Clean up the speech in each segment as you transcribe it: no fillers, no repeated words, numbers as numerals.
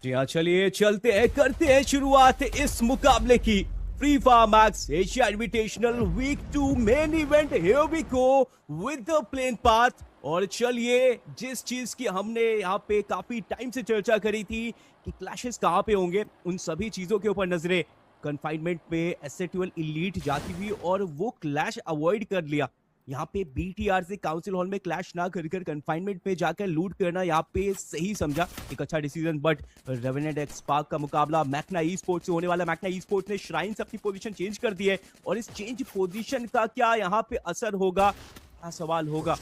जी हाँ, चलिए चलते हैं, करते हैं शुरुआत इस मुकाबले की। Free fire max Asia invitational week 2 main event, here we go with the plane path. और चलिए, जिस चीज की हमने यहाँ पे काफी टाइम से चर्चा करी थी कि क्लैशेस कहाँ पे होंगे, उन सभी चीजों के ऊपर नजरें। कन्फाइनमेंट पे एसएटुअल इलीट जाती हुई और वो क्लैश अवॉइड कर लिया। यहाँ पे बीटीआर से काउंसिल हॉल में क्लैश ना कर कन्फाइनमेंट में जाकर लूट करना यहाँ पे सही समझा, एक अच्छा decision. But Revenant X park का मुकाबला मैकना ई स्पोर्ट्स से होने वाला। मैकना ई स्पोर्ट्स ने श्राइन्स अपनी पोजीशन चेंज कर दी है और इस चेंज पोजीशन का क्या यहाँ पे असर होगा, क्या सवाल होगा,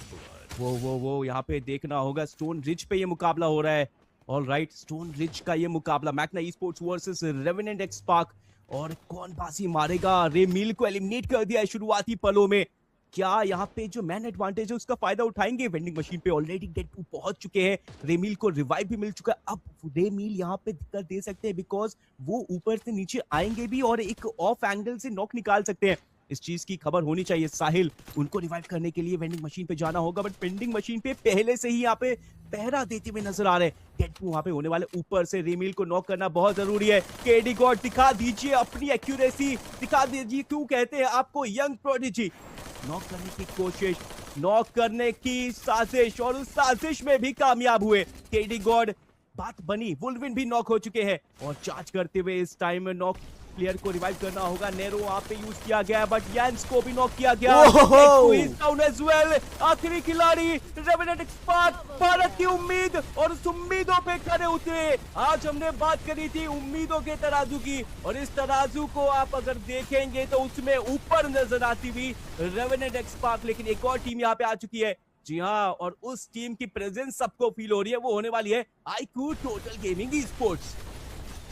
वो यहाँ पे देखना होगा। स्टोन रिज पे ये मुकाबला हो रहा है। ऑल राइट, स्टोन रिज का ये मुकाबला मैकना E sports versus Revenant X Park. और कौन बाजी मारेगा? रेमिल को एलिमिनेट कर दिया है शुरुआती पलों में। क्या यहाँ पे जो मैन एडवांटेज है उसका फायदा उठाएंगे? वेंडिंग मशीन पे ऑलरेडी डेडपू पहुंच चुके हैं। रेमिल को रिवाइव भी मिल चुका है। अब रेमिल यहाँ पे दिक्कत दे सकते हैं बिकॉज वो ऊपर से नीचे आएंगे भी और एक ऑफ एंगल से नॉक निकाल सकते हैं। इस चीज की खबर होनी चाहिए। साहिल, उनको रिवाइव करने के लिए वेंडिंग मशीन पे जाना होगा, बट वेंडिंग मशीन पे पहले से ही यहाँ पे पहरा देते हुए नजर आ रहे हैं। डेडपू वहां पे होने वाले, ऊपर से रेमिल को नॉक करना बहुत जरूरी है। केडी गॉड, दिखा दीजिए अपनी एक्यूरेसी, दिखा दीजिए क्यों कहते हैं आपको यंग प्रोडिजी। नॉक करने की कोशिश, नॉक करने की साजिश, और उस साजिश में भी कामयाब हुए केडी गॉड। बात बनी, वुल्विन भी नॉक हो चुके हैं और चार्ज करते हुए इस टाइम नॉक प्लेयर को रिवाइव करना होगा। नेरो वहां पे यूज किया गया है, बट यंस को भी नॉक किया गया। Down as well. आखिरी खिलाड़ी रेवेनेंट एक्स पार्क, भारत की उम्मीद, और उस उम्मीदों पे खड़े उतरे। आज हमने बात करी थी उम्मीदों के तराजू की, और इस तराजू को आप अगर देखेंगे तो उसमें ऊपर नजर आती हुई रेवेनेंट एक्स पार्क। लेकिन एक और टीम यहाँ पे आ चुकी है, जी हाँ, और उस टीम की प्रेजेंस सबको फील हो रही है। वो होने वाली है IQ total gaming e sports.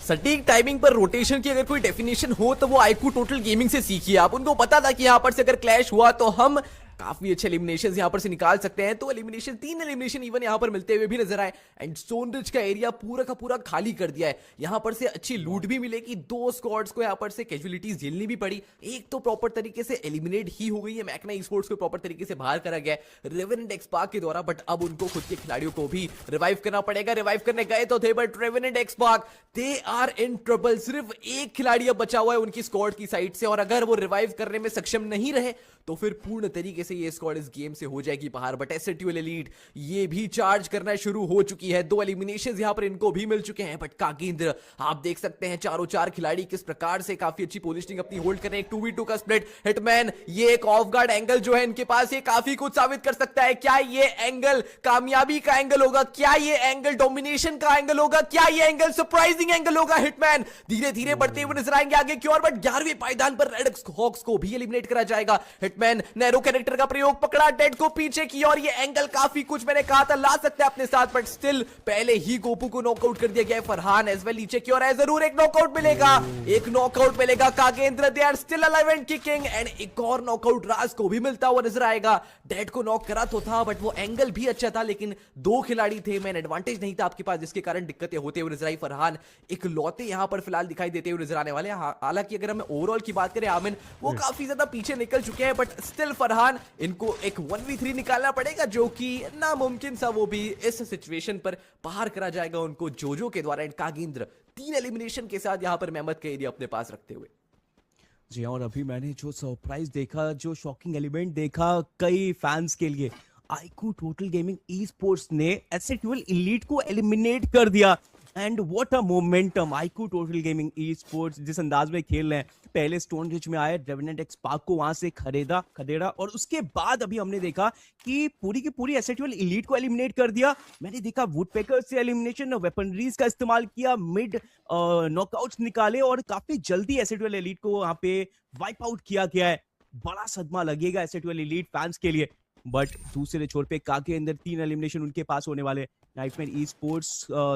सटीक टाइमिंग पर रोटेशन की अगर कोई डेफिनेशन हो तो वो आईक्यू टोटल गेमिंग से सीखिए आप। उनको पता था कि यहाँ पर से अगर क्लैश हुआ तो हम काफी अच्छे एलिमिनेशंस यहाँ पर से निकाल सकते हैं। तो एलिमिनेशन, 3 एलिमिनेशन इवन यहाँ पर मिलते हुए भी नजर आए। एंड स्टोन रिज का एरिया पूरा का पूरा खाली कर दिया है। यहाँ पर से अच्छी लूट भी मिलेगी। 2 स्क्वाड्स को यहाँ पर से कैजुअलिटीज झेलनी भी पड़ी। एक तो प्रॉपर तरीके से एलिमिनेट ही हो गई है, मैकना ई स्पोर्ट्स को प्रॉपर तरीके से बाहर करा गया है रेवेनेंट एक्स पार्क के द्वारा। बट अब उनको खुद के खिलाड़ियों को भी रिवाइव करना पड़ेगा। रिवाइव करने गए तो थे, but Revenant X Spark they are in trouble. सिर्फ एक खिलाड़ी अब बचा हुआ है उनकी स्क्वाड की साइड से, और अगर वो रिवाइव करने में सक्षम नहीं रहे तो फिर पूर्ण तरीके से ये स्क्वाड इस गेम से हो जाएगी बाहर। बट एसएटुअल एलीट ये भी चार्ज करना शुरू हो चुकी है। 2 एलिमिनेशंस यहां पर इनको भी मिल चुके हैं। बट कागिंद्र, आप देख सकते हैं चारों 4 खिलाड़ी किस प्रकार से काफी अच्छी पोजीशनिंग अपनी होल्ड कर रहे हैं। 2v2 का स्प्लिट। हिटमैन, ये एक ऑफ गार्ड एंगल जो है इनके पास, ये काफी कुछ साबित कर सकता है। क्या ये एंगल कामयाबी का एंगल होगा? क्या ये एंगल डोमिनेशन का एंगल होगा? क्या ये एंगल सरप्राइजिंग एंगल होगा? हिटमैन धीरे धीरे बढ़ते हुए नजर आएंगे आगे की ओर, बट 11वें पायदान पर रेड हॉक्स को भी एलिमिनेट करा जाएगा। हिटमैन नैरो कैरेक्टर का प्रयोग, पकड़ा डेड को पीछे की, और ये एंगल काफी कुछ मैंने कहा था ला सकते हैं अपने साथ, बट स्टिल पहले ही गोपू को नॉकआउट कर दिया गया है। फरहान एज वेल नीचे की ओर है, जरूर एक नॉकआउट मिलेगा, एक नॉकआउट मिलेगा। कागेंद्र, they are still alive and kicking, and एक और नॉकआउट राज को भी मिलता हुआ नजर आएगा। डेड को नॉक करा तो था, बट वो एंगल भी अच्छा था, लेकिन 2 खिलाड़ी थे, मैन एडवांटेज नहीं था आपके पास, जिसके कारण दिक्कतें होते हुए नजर आई। फरहान एक लौते यहां पर फिलहाल दिखाई देते हुए नजर आने वाले। हालांकि अगर हम ओवरऑल की बात करें, आमिन वो काफी ज्यादा पीछे निकल चुके हैं, बट स्टिल फरहान, इनको एक 1v3 निकालना पड़ेगा, जो कि नामुमकिन सा वो भी इस सिचुएशन पर बाहर करा जाएगा उनको जोजो के द्वारा। एंड कागिंद्र 3 एलिमिनेशन के साथ यहां पर मेहमद का एरिया अपने पास रखते हुए। जी, और अभी मैंने जो सरप्राइज देखा, जो शॉकिंग एलिमेंट देखा कई फैंस के लिए, IQ total gaming e sports ने एसएटुअल एलीट को एलिमिनेट कर दिया। And what a momentum! IQ total gaming e sports जिस अंदाज में खेल रहे हैं, पहले स्टोन रिच में आए, रेवेनेंट एक्स पार्क को वहां से खदेड़ा, और उसके बाद अभी हमने देखा कि पूरी की पूरी एसएटुअल एलीट को एलिमिनेट कर दिया। मैंने देखा वुडपेकर से एलिमिनेशन, वेपनरीज का इस्तेमाल किया, मिड नॉकआउट्स निकाले, और काफी जल्दी एसएटुअल एलीट को वहां पे वाइप आउट किया गया है। बड़ा सदमा लगेगा एसएटुअल एलीट फैंस के लिए। बट दूसरे छोर पे काके अंदर 3 एलिमिनेशन उनके पास होने वाले। नाइटमैन ई स्पोर्ट्स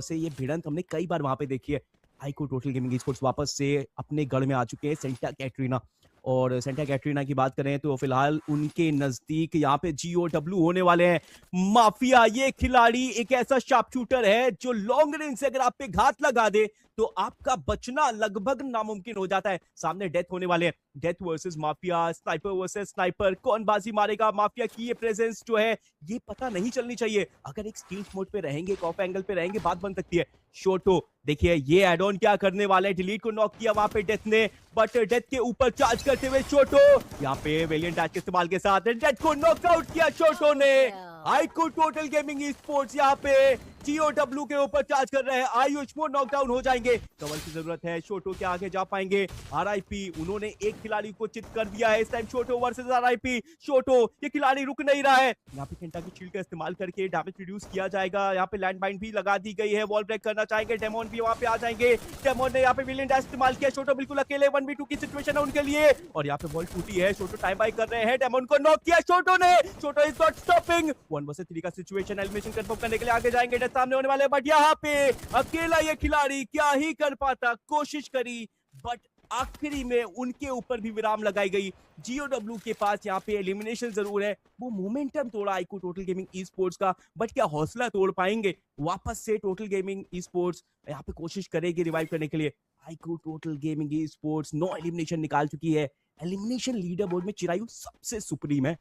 से ये भिड़ंत हमने कई बार वहां पे देखी है। IQ total gaming e sports वापस से अपने गढ़ में आ चुके हैं, सेंटा कैटरीना। और सेंटा कैटरीना की बात करें तो फिलहाल उनके नजदीक यहाँ पे GOW होने वाले हैं। माफिया, ये खिलाड़ी एक ऐसा शार्प शूटर है जो लॉन्ग रेंज से अगर आप पे घात लगा दे तो आपका बचना लगभग नामुमकिन हो जाता है। सामने डेथ होने वाले हैं, death versus mafia, sniper versus sniper, कौन बाजी मारेगा? माफिया की ये प्रेजेंस जो है ये पता नहीं चलनी चाहिए। अगर एक स्टील्थ मोड पे रहेंगे, एक ऑफ एंगल पे रहेंगे, बात बन सकती है। शोटो देखिए ये एड ऑन क्या करने वाला है, डिलीट को नॉक किया वहां पे डेथ ने, बट डेथ के ऊपर चार्ज करते हुए शोटो यहाँ पे वेलियंट डैश के इस्तेमाल के साथ डेथ को नॉकआउट किया शोटो ने। IQ total gaming e sports यहाँ पे GOW के ऊपर चार्ज कर रहे हैं। आयुष वो नॉकडाउन हो जाएंगे, कवर की जरूरत है, शोटो के आगे जा पाएंगे। RIP उन्होंने एक खिलाड़ी को चित कर दिया है इस टाइम, शोटो वर्सेस RIP। शोटो ये खिलाड़ी रुक नहीं रहा है, यहाँ पे केंटा की शील्ड का इस्तेमाल करके डैमेज रिड्यूस किया जाएगा। यहाँ पे लैंड माइन भी लगा दी गई है, वॉल ब्रेक करना चाहेंगे, डेमोन भी वहां पे आ जाएंगे। डेमोन ने यहाँ पे विलियन डैश इस्तेमाल किया, शोटो बिल्कुल अकेले 1v2 की सिचुएशन है उनके लिए, और यहाँ पे वॉल टूटी है, शोटो टाइम बाय कर रहे हैं, डेमोन को नॉक किया शोटो ने। शोटो इज नॉट स्टॉपिंग, 1 वर्सेस 3 का सिचुएशन, एलिमिनेशन कंफर्म करने के लिए आगे जाएंगे, डेथ सामने होने वाले, बट यहाँ पे अकेला ये खिलाड़ी क्या ही कर पाता, कोशिश करी बट आखिरी में उनके ऊपर भी विराम लगाई गई। GOW के पास यहाँ पे एलिमिनेशन जरूर है, वो मोमेंटम तोड़ा IQ total gaming e sports का, बट क्या हौसला तोड़ पाएंगे वापस से टोटल गेमिंग ई स्पोर्ट्स यहाँ पे कोशिश करेगी रिवाइव करने के लिए। IQ total gaming e sports 9 elimination निकाल चुकी है, एलिमिनेशन लीडर बोर्ड में चिरायु सबसे सुप्रीम है।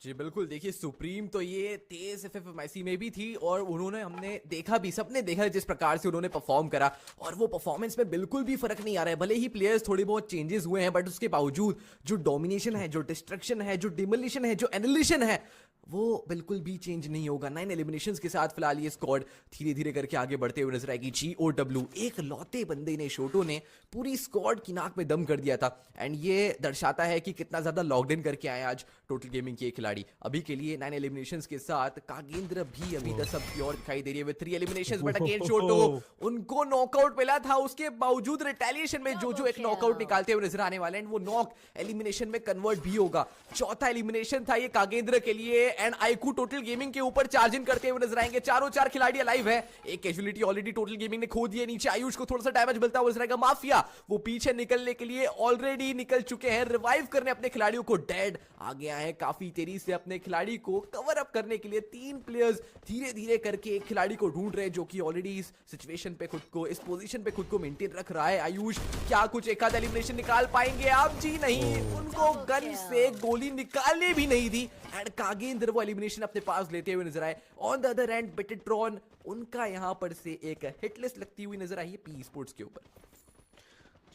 जी बिल्कुल, देखिए सुप्रीम तो ये तेज FFMIC में भी थी, और उन्होंने हमने देखा भी, सबने देखा जिस प्रकार से उन्होंने परफॉर्म करा, और वो परफॉर्मेंस में बिल्कुल भी फर्क नहीं आ रहा है। भले ही प्लेयर्स थोड़ी बहुत चेंजेस हुए हैं, बट उसके बावजूद जो डोमिनेशन है, जो डिस्ट्रक्शन है, जो डिमोलिशन है, जो एनिलिशन है, वो बिल्कुल भी चेंज नहीं होगा। 9 एलिमिनेशंस के साथ फिलहाल ये स्क्वाड धीरे धीरे करके आगे बढ़ते हुए नजर आएगी। GOW एक लौते बंदे ने, शोटो ने पूरी स्क्वाड की नाक में दम कर दिया था, एंड ये दर्शाता है कि कितना ज्यादा लॉकड इन करके आए आज टोटल गेमिंग के खिलाड़ी। अभी के लिए 9 एलिमिनेशंस के साथ कागेंद्र भी अभी तक सब प्योर दिखाई दे रही है विद 3 एलिमिनेशंस, बट अगेन शोटो उनको नॉकआउट मिला था, उसके बावजूद रिटेलिएशन में जो एक नॉकआउट निकालते हुए नजर आने वाले हैं, वो नॉक एलिमिनेशन में कन्वर्ट भी होगा। चौथा एलिमिनेशन था ये कागेंद्र के लिए, एंड आईक्यू टोटल गेमिंग के ऊपर चार्ज इन करते हुए नजर आएंगे। चारों 4 खिलाड़ी अलाइव है, एक कैजुअलिटी ऑलरेडी टोटल गेमिंग ने खो दी है, नीचे आयुष को थोड़ा सा डैमेज मिलता हुआ नजर आएगा। माफिया वो पीछे निकलने के लिए ऑलरेडी निकल चुके हैं, रिवाइव करने अपने खिलाड़ियों को, डेड आगे आए काफी तेजी से अपने खिलाड़ी को कवर अप करने के लिए। 3 प्लेयर्स धीरे धीरे करके एक खिलाड़ी को ढूंढ रहे हैं जो कि ऑलरेडी इस सिचुएशन पे खुद को, इस पोजीशन पे खुद को मेंटेन रख रहा है। आयुष क्या कुछ एक आध एलिमिनेशन निकाल पाएंगे आप? जी नहीं, उनको गन से गोली निकालने भी नहीं दी, एंड कागेंद्र वो एलिमिनेशन अपने पास लेते हुए नजर आए। ऑन द अदर एंड बिटेट्रॉन, उनका यहां पर से एक हिटलिस्ट लगती हुई नजर आई है पी स्पोर्ट्स के ऊपर।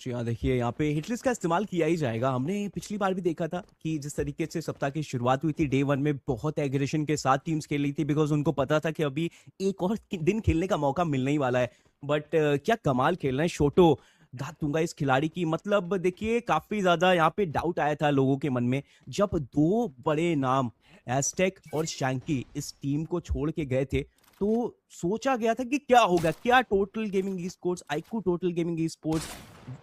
जी हाँ, देखिए यहाँ पे हिटलिस्ट का इस्तेमाल किया ही जाएगा। हमने पिछली बार भी देखा था कि जिस तरीके से सप्ताह की शुरुआत हुई थी, डे 1 में बहुत एग्रेशन के साथ टीम्स खेल रही थी, बिकॉज उनको पता था कि अभी एक और दिन खेलने का मौका मिलने ही वाला है। बट क्या कमाल खेल रहे हैं शोटो, दाद दूंगा इस खिलाड़ी की। मतलब देखिए काफी ज्यादा यहाँ पे डाउट आया था लोगों के मन में जब 2 बड़े नाम एस्टेक और शैंकी इस टीम को छोड़ के गए थे, तो सोचा गया था कि क्या होगा, क्या total gaming e sports, IQ total gaming e sports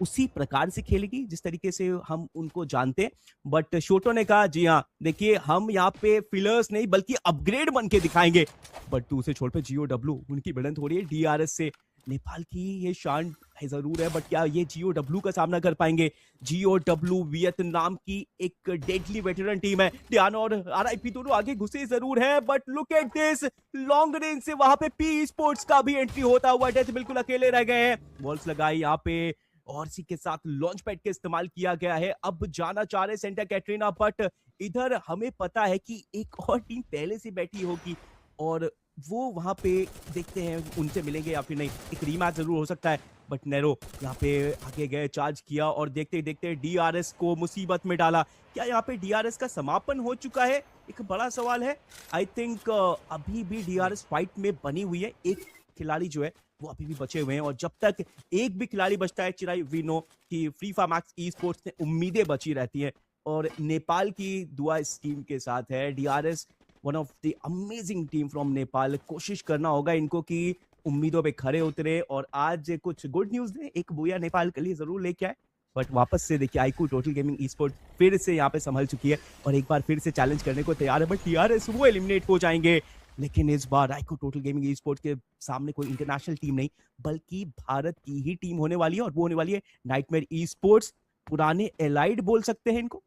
उसी प्रकार से खेलेगी जिस तरीके से हम उनको जानते हैं। बट शोटो ने कहा जी हाँ, देखिए हम यहाँ पे फिलर्स नहीं बल्कि अपग्रेड बन के दिखाएंगे। बट दूसरे छोर पे GOW, उनकी भिड़ंत हो रही है DRS से। नेपाल की ये शान है जरूर है, बट क्या ये GOW का सामना कर पाएंगे? GOW वियतनाम की एक डेडली वेटरन टीम है, ध्यान और RIP दोनों आगे घुसे जरूर है, but look at this, long range से वहां पे पी स्पोर्ट्स का भी एंट्री होता हुआ, डेथ बिल्कुल अकेले रह गए हैं। वॉल्स लगाई यहाँ पे और सी के साथ लॉन्च पैड का इस्तेमाल किया गया है। अब जाना चाह रहे सेंटा कैटरीना, बट इधर हमें पता है कि एक और टीम पहले से बैठी होगी और वो वहां पे देखते हैं उनसे मिलेंगे या फिर नहीं। एक रीमैच जरूर हो सकता है, बट नैरो यहाँ पे आगे गए, चार्ज किया और देखते देखते DRS को मुसीबत में डाला। क्या यहाँ पे DRS का समापन हो चुका है? एक बड़ा सवाल है। आई थिंक अभी भी DRS फाइट में बनी हुई है, एक खिलाड़ी जो है वो अभी भी बचे हुए हैं, और जब तक एक भी खिलाड़ी बचता है चिराई, वी नो कि free fire max e sports में उम्मीदें बची रहती हैं, और नेपाल की दुआ इस टीम के साथ है। DRS one of the amazing team from Nepal, कोशिश करना होगा इनको कि उम्मीदों पे खरे उतरे और आज कुछ गुड न्यूज दे, एक बुया नेपाल के लिए जरूर लेके आए। बट वापस से देखिए आईक्यू टोटल गेमिंग ई स्पोर्ट फिर से यहाँ पे संभल चुकी है और एक बार फिर से चैलेंज करने को तैयार है, बट DRS वो एलिमिनेट हो जाएंगे। लेकिन इस बार आईक्यू टोटल गेमिंग ई स्पोर्ट के सामने कोई इंटरनेशनल टीम नहीं बल्कि भारत की ही टीम होने वाली है, और वो होने वाली है नाइटमेयर ई स्पोर्ट्स, पुराने एलाइड बोल सकते हैं इनको।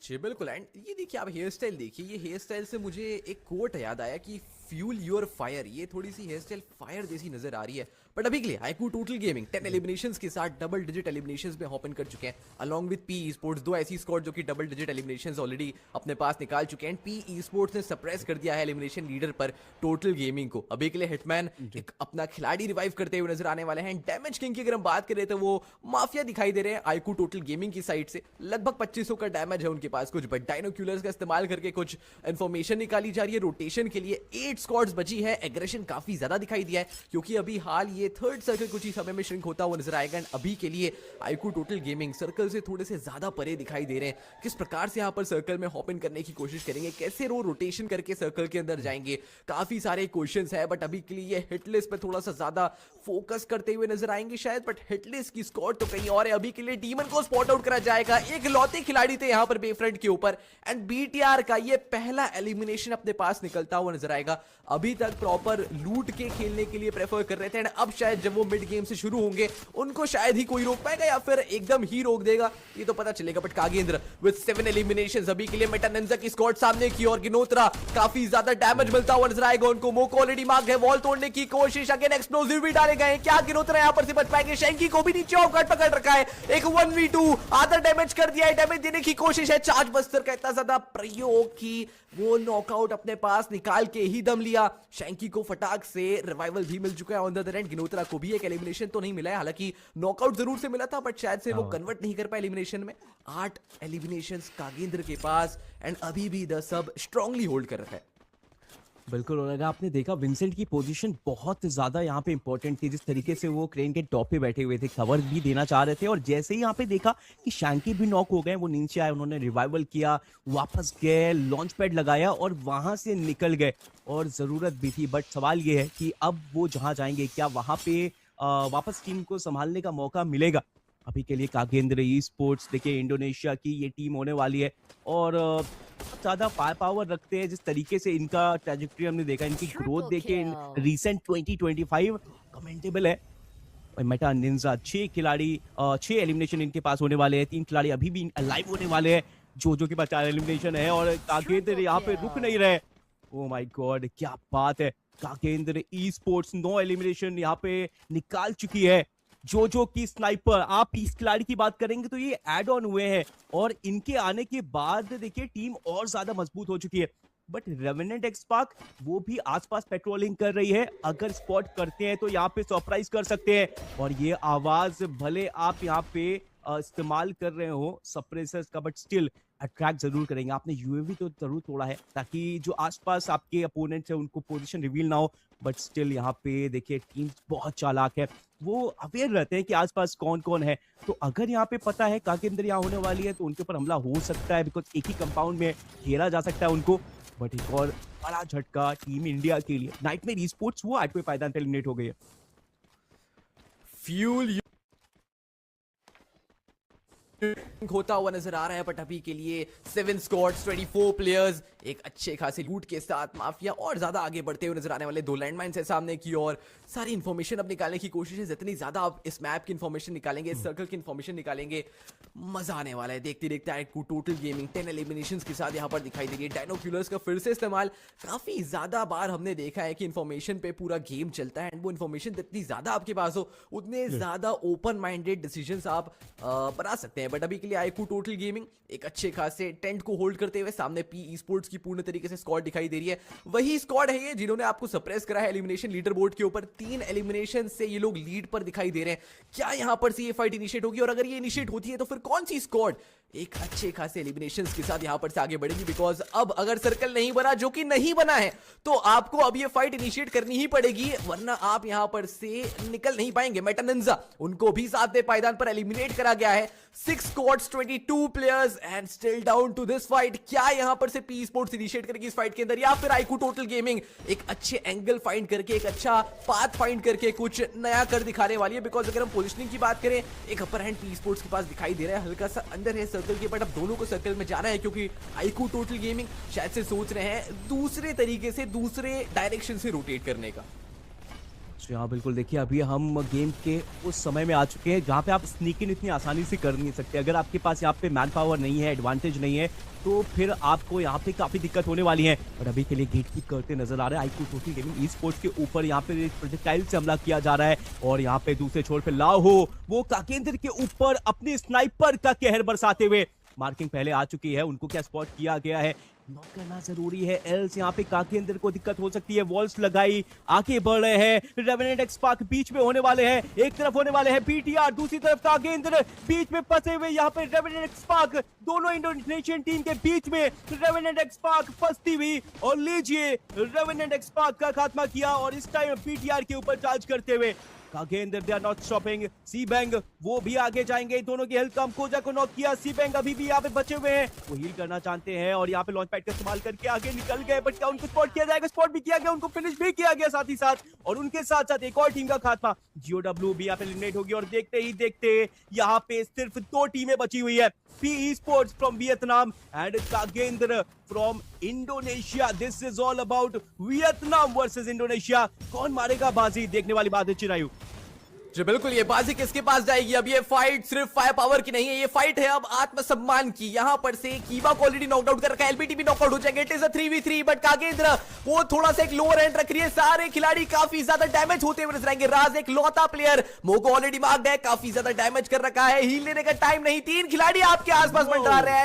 जी बिल्कुल, एंड ये देखिए आप हेयर स्टाइल देखिए, ये हेयर स्टाइल से मुझे एक कोट याद आया कि फ्यूल योर फायर, ये थोड़ी सी हेयर स्टाइल फायर जैसी नजर आ रही है। बट अभी के लिए iQOO टोटल गेमिंग 10 एलिमिनेशंस के साथ डबल डिजिट एलिमिनेशंस में हॉप इन कर चुके हैं अलॉन्ग विद पी स्पोर्ट्स, दो ऐसी स्क्वाड जो कि डबल डिजिट एलिमिनेशंस ऑलरेडी अपने पास निकाल चुके हैं। पी स्पोर्ट्स ने सप्रेस कर दिया है एलिमिनेशन लीडर पर टोटल गेमिंग को। अभी के लिए हिटमैन एक अपना खिलाड़ी रिवाइव करते हुए नजर आने वाले हैं। डैमेज किंग की अगर हम बात करें तो वो माफिया दिखाई दे रहे हैं iQOO टोटल गेमिंग की साइड से। लगभग 2500 का डैमेज है उनके पास कुछ, बट डायनोक्यूलर्स का इस्तेमाल करके कुछ इंफॉर्मेशन निकाली जा रही है। रोटेशन के लिए 8 स्क्वाड्स बची है। एग्रेशन काफी ज्यादा दिखाई दिया है क्योंकि अभी हाल ये थर्ड सर्कल कुछ ही समय में श्रिंक होता हुआ नजर आएगा। एंड अभी के लिए iQOO टोटल गेमिंग सर्कल से थोड़े से ज्यादा परे दिखाई दे रहे हैं। किस प्रकार से यहाँ पर सर्कल में हॉप इन करने की कोशिश करेंगे, कैसे रोटेशन करके सर्कल के अंदर जाएंगे, काफी सारे क्वेश्चंस है। बट अभी के लिए ये हिटलिस्ट पे थोड़ा सा ज्यादा फोकस करते हुए नजर आएंगे शायद, बट हिटलिस्ट की स्क्वाड तो कहीं और है। अभी के लिए डीमन को स्पॉट आउट करा जाएगा। एक लौते खिलाड़ी थे यहाँ पर बेफ्रंट के ऊपर एंड बीटीआर का ये पहला एलिमिनेशन अपने पास निकलता हुआ नजर आएगा। अभी तक प्रॉपर लूट के खेलने के लिए प्रेफर कर रहे थे एंड अब शायद जब वो मिड गेम से शुरू होंगे उनको शायद ही कोई रोक पाएगा या फिर एकदम ही रोक देगा, ये तो पता चलेगा। बट कागेंद्र विद 7 एलिमिनेशंस, अभी के लिए मेटानिंजा की स्क्वाड सामने की और गिनोत्रा काफी ज्यादा डैमेज मिलता हुआ नजर आएगा उनको। मोको ऑलरेडी मार्क है, वॉल तोड़ने की कोशिश, अगेन एक्सप्लोसिव भी डाले गए। क्या गिनोत्रा यहां पर से बच पाएंगे? शैंकी को भी नीचे ऑफ गार्ड पकड़ रखा है। एक 1v2 आधा डैमेज कर दिया है। डैमेज देने की कोशिश है। चार्ज बस्टर का इतना ज्यादा प्रयोग की वो नॉकआउट अपने पास निकाल के ही दम लिया। शैंकी को फटाक से रिवाइवल भी मिल चुका है ऑन द अदर एंड। गिनोत्रा को भी एक एलिमिनेशन तो नहीं मिला है, हालांकि नॉकआउट जरूर से मिला था बट शायद से वो कन्वर्ट नहीं कर पाए एलिमिनेशन में। 8 एलिमिनेशंस कागेंद्र के पास एंड अभी भी द सब स्ट्रांगली होल्ड कर रहा है। बिल्कुल, और अगर आपने देखा विंसेंट की पोजीशन बहुत ज़्यादा यहाँ पे इंपॉर्टेंट थी। जिस तरीके से वो क्रेन के टॉप पे बैठे हुए थे, कवर भी देना चाह रहे थे, और जैसे ही यहाँ पे देखा कि शैंकी भी नॉक हो गए, वो नीचे आए, उन्होंने रिवाइवल किया, वापस गए, लॉन्च पैड लगाया और वहाँ से निकल गए। और ज़रूरत भी थी, बट सवाल ये है कि अब वो जहाँ जाएंगे क्या वहाँ पे वापस टीम को संभालने का मौका मिलेगा? अभी के लिए कागेंद्र ई स्पोर्ट्स, देखिए इंडोनेशिया की ये टीम होने वाली है और बहुत ज़्यादा फायर पावर रखते हैं। जिस तरीके से इनका ट्रैजेक्टरी हमने देखा, इनकी ग्रोथ देखे रीसेंट 2025 कमेंटेबल है। मेटा निंजा 6 खिलाड़ी, 6 एलिमिनेशन इनके पास होने वाले हैं। 3 खिलाड़ी अभी भी अलाइव होने वाले हैं। जो के पास 4 एलिमिनेशन है और कागेंद्र यहाँ पे रुक नहीं रहे। ओ माय गॉड, क्या बात है! कागेंद्र ई स्पोर्ट्स 9 एलिमिनेशन यहाँ पे निकाल चुकी है। जो की स्नाइपर, आप इस खिलाड़ी की बात करेंगे तो ये ऐड ऑन हुए हैं और इनके आने के बाद देखिए टीम और ज्यादा मजबूत हो चुकी है। बट रेवेनेंट एक्सपार्क वो भी आसपास पेट्रोलिंग कर रही है, अगर स्पॉट करते हैं तो यहाँ पे सरप्राइज कर सकते हैं। और ये आवाज भले आप यहाँ पे इस्तेमाल कर रहे हो सप्रेसर्स का, बट स्टिल अट्रैक्ट जरूर करेंगे। आपने यूएवी तो जरूर तोड़ा है ताकि जो आसपास आपके अपोनेंट्स है उनको पोजीशन रिवील ना हो, बट स्टिल यहाँ पे देखिए टीम बहुत चालाक है, वो अवेयर रहते हैं कि आसपास कौन कौन है। तो अगर यहाँ पे पता है कागेंद्र यहाँ होने वाली है तो उनके ऊपर हमला हो सकता है, बिकॉज एक ही कंपाउंड में घेरा जा सकता है उनको। बट एक और बड़ा झटका टीम इंडिया के लिए, नाइटमेयर ई स्पोर्ट्स वो 8वें पायदान पे एलिमिनेट हो गई है। फ्यूल होता हुआ नजर आ रहा है, बट अभी के लिए 7 स्क्वाड्स 24 प्लेयर्स एक अच्छे खासे लूट के साथ माफिया और ज्यादा आगे बढ़ते हुए नजर आने वाले। 2 लैंडमाइंस है सामने की और सारी इंफॉर्मेशन अब निकालने की कोशिश है। जितनी ज्यादा आप इस मैप की इंफॉर्मेशन निकालेंगे, इस सर्कल की इंफॉर्मेशन निकालेंगे, मजा आने वाला है। देखते देखते iQOO टोटल गेमिंग 10 एलिमिनेशंस के साथ यहाँ पर दिखाई दे रही है। डायनोक्यूलर्स का फिर से इस्तेमाल काफी ज्यादा बार हमने देखा है कि इंफॉर्मेशन पे पूरा गेम चलता है एंड वो इंफॉर्मेशन जितनी ज्यादा आपके पास हो उतने ज्यादा ओपन माइंडेड डिसीजंस आप बना सकते हैं। बट अभी के लिए iQOO टोटल गेमिंग एक अच्छे खासे टेंट को होल्ड करते हुए सामने पी स्पोर्ट्स की पूर्ण तरीके से स्क्वाड दिखाई दे रही है। वही स्क्वाड है ये जिन्होंने आपको सप्रेस करा है एलिमिनेशन लीडर बोर्ड के ऊपर। 3 एलिमिनेशन से ये लोग लीड पर दिखाई दे रहे हैं। क्या यहां पर से ये फाइट इनिशिएट होगी और अगर ये इनिशिएट होती है तो फिर कौन सी स्क्वाड एक अच्छे खासे एलिमिनेशंस के साथ यहां पर से आगे बढ़ेगी? बिकॉज अब अगर सर्कल नहीं बना, जो कि नहीं बना है, तो आपको अब ये फाइट इनिशिएट करनी ही पड़ेगी, वरना आप यहां पर से निकल नहीं पाएंगे। मेटानिंजा उनको भी 7वें पायदान पर एलिमिनेट करा गया है। 6 squads 22 players and still down to this fight. क्या यहां पर से पी स्पोर्ट्स इनिशिएट करेगी इस फाइट के अंदर या फिर iQOO टोटल गेमिंग एक अच्छे एंगल फाइंड करके, एक अच्छा पाथ फाइंड करके कुछ नया कर दिखाने वाली है? बिकॉज अगर हम पोजिशनिंग की बात करें, एक अपर हैंड पी स्पोर्ट्स के पास दिखाई दे रहा है, हल्का सा अंदर है सर्कल के, बट अब दोनों को सर्कल में जाना है क्योंकि iQOO टोटल गेमिंग शायद से सोच रहे हैं दूसरे तरीके से, दूसरे डायरेक्शन से रोटेट करने का। जी हाँ, बिल्कुल। देखिए, अभी हम गेम के उस समय में आ चुके हैं जहाँ पे आप स्नीक इन इतनी आसानी से कर नहीं सकते। अगर आपके पास यहाँ पे मैन पावर नहीं है, एडवांटेज नहीं है, तो फिर आपको यहाँ पे काफ़ी दिक्कत होने वाली है। और अभी के लिए गेट कीप करते नज़र आ रहे हैं iQOO total gaming e sports के ऊपर। यहाँ पे प्रोजेक्टाइल से हमला किया जा रहा है और यहाँ पे दूसरे छोर पे लाहो वो काकेंद्र के ऊपर अपने स्नाइपर का कहर बरसाते हुए। मार्किंग पहले आ चुकी है, उनको क्या स्पॉट किया गया है, नॉक करना जरूरी है, एल्स यहाँ पे काकेंद्र को दिक्कत हो सकती है। वॉल्स लगाई, आगे बढ़ रहे हैं। रेवेनेंट एक्सपार्क बीच में होने वाले हैं, एक तरफ होने वाले हैं पीटीआर, दूसरी तरफ काकेंद्र बीच में फंसे हुए। यहाँ पे रेवेनेंट एक्सपार्क दोनों इंडोनेशियन टीम के बीच में, रेवेनेंट एक्सपार्क फंसती हुई और लीजिए रेवेनेंट एक्सपार्क का खात्मा किया और इस टाइम पीटीआर के ऊपर चार्ज करते हुए कागेंद्र दे आर नॉट स्टॉपिंग। सी बैंग वो भी आगे जाएंगे, दोनों की हेल्थ कम। कोजा को नॉक किया, सी बैंग अभी भी यहाँ पे बचे हुए हैं, वो हील करना चाहते हैं और यहाँ पे लॉन्च पैड का इस्तेमाल करके आगे निकल गए। बट क्या उनको स्पॉट किया जाएगा? स्पॉट भी किया गया, उनको फिनिश भी किया गया साथ ही साथ। और उनके साथ साथ एक और टीम का खात्मा, जीओडब्ल्यू भी यहाँ पे एलिमिनेट होगी। और देखते ही देखते यहाँ पे सिर्फ 2 टीमें बची हुई है, PE Sports from Vietnam and Kagendra from Indonesia. This is all about Vietnam versus Indonesia. कौन मारेगा बाजी, देखने वाली बात है चिरायु। जी बिल्कुल, ये बाजी किसके पास जाएगी? अब ये फाइट सिर्फ फायर पावर की नहीं है, ये फाइट है अब आत्मसम्मान की। यहाँ पर से कीवा को ऑलरेडी नॉकआउट आउट कर रखा है, एलबीटी भी नॉकआउट हो जाएंगे। It is a 3v3 but कागेंद्र वो थोड़ा सा एक लोअर एंड रख रही है। सारे खिलाड़ी काफी ज्यादा डैमेज होते हुए नजर आएंगे। राज एक लौता प्लेयर, मोको ऑलरेडी मार्क्ड है, काफी ज्यादा डैमेज कर रखा है। हील लेने का टाइम नहीं, 3 खिलाड़ी आपके आसपास मंडरा रहे हैं।